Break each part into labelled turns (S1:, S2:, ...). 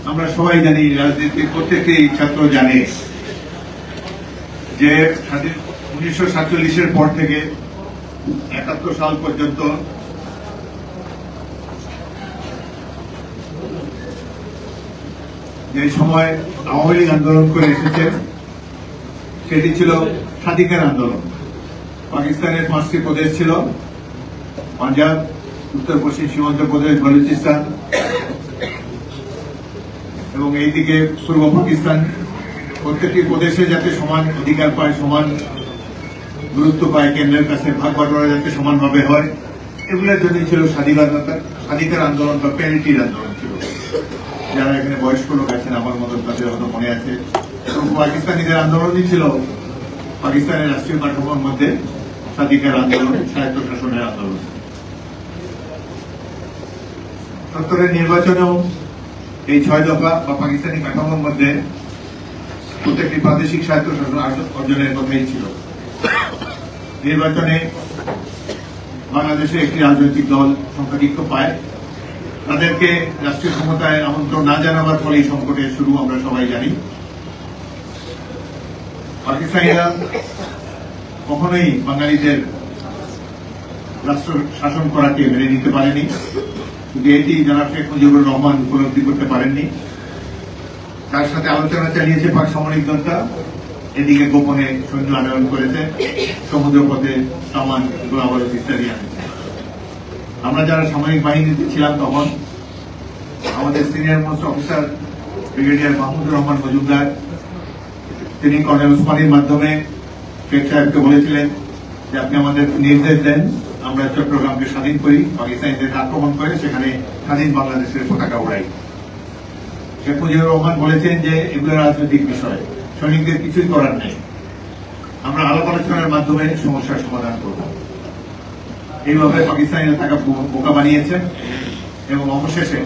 S1: আমরা সবাই জানি, রাজনীতির প্রত্যেকটি ছাত্র জানে যে 1947-এর পর থেকে 71 সাল পর্যন্ত যে সময় আওয়ামী লীগ আন্দোলন করে এসেছে সেটি ছিল স্বাধিকার আন্দোলন। পাকিস্তানের 5টি প্রদেশ ছিল, পাঞ্জাব, উত্তর পশ্চিম সীমান্ত প্রদেশ, বলুচিস্তান এবং এইদিকে পূর্ব পাকিস্তান। প্রত্যেকটি প্রদেশে যাতে সমান অধিকার পায়, সমান গুরুত্ব পায়, কেন্দ্রের কাছে ভাগ বাটোয়ারা যাতে সমানভাবে হয়, এগুলোর জন্যই ছিল স্বাধিকার আন্দোলন বা প্যারিটির আন্দোলন ছিল। যারা এখানে বয়স্ক লোক আছেন আমার মতো তাদের হয়তো মনে আছে। এবং পাকিস্তানিদের আন্দোলনই ছিল পাকিস্তানের রাষ্ট্রীয় কাঠামোর মধ্যে স্বাধিকার আন্দোলন, স্বায়ত্তশাসনের আন্দোলন। 70-এর নির্বাচনেও এই 6 দফা বা পাকিস্তানি কাঠামোর মধ্যে প্রত্যেকটি প্রাদেশিক স্বায়ত্তশাসন অর্জনের কথাই ছিল। নির্বাচনে বাংলাদেশে একটি রাজনৈতিক দল সংখ্যাধিক্য পায়, তাদেরকে রাষ্ট্রীয় ক্ষমতায় আমন্ত্রণ না জানাবার ফলে এই সংকটের শুরু আমরা সবাই জানি। পাকিস্তানিরা কখনোই বাঙালিদের রাষ্ট্র শাসন করাকে মেনে নিতে পারেনি, কিন্তু এটি জনাব শেখ মুজিবুর রহমান উপলব্ধি করতে পারেননি। তার সাথে আলোচনা চালিয়েছে পাক সামরিক দলটা, এদিকে গোপনে সৈন্য আনয়ন করেছে, সমুদ্রপথে কামান, গোলাবারুদ ইত্যাদি আনেছে। আমরা যারা সামরিক বাহিনীতে ছিলাম তখন আমাদের senior most officer brigadier Mahmudur Rahman Majumdar, তিনি কর্নেল ওসমানীর মাধ্যমে শেখ সাহেবকে বলেছিলেন যে আপনি আমাদের নির্দেশ দেন, আমরা চট্টগ্রামকে স্বাধীন করি, পাকিস্তানিদেরকে আক্রমণ করে সেখানে স্বাধীন বাংলাদেশের পতাকা উড়াই। শেখ মুজিবুর রহমান বলেছেন যে এগুলো রাজনৈতিক বিষয়, সৈনিকদের কিছুই করার নেই, আমরা আলাপ আলোচনার মাধ্যমে সমস্যার সমাধান করব। এইভাবে পাকিস্তানিরা তাকে বোকা বানিয়েছেন এবং অবশেষে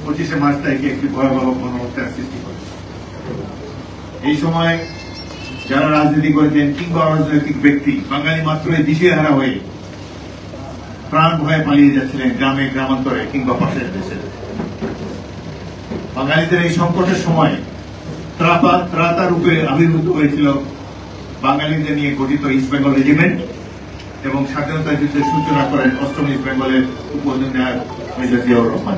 S1: 25শে মার্চ তারিখে একটি ভয়াবহ গণহত্যার সৃষ্টি করে। এই সময় যারা রাজনীতি করেছেন কিংবা অরাজনৈতিক ব্যক্তি বাঙালি মাত্রই দিশেহারা হয়ে প্রাণ ভয়ে পালিয়ে যাচ্ছিলেন গ্রামে, গ্রামান্তরে কিংবা পাশের দেশে। বাঙালিদের এই সংকটের সময় ত্রাতা রূপে আবির্ভূত হয়েছিল বাঙালিদের নিয়ে গঠিত ইস্ট বেঙ্গল রেজিমেন্ট এবং স্বাধীনতা যুদ্ধের সূচনা করেন 8ম ইস্ট বেঙ্গলের উপ অধিনায়ক মেজর জিয়াউর রহমান।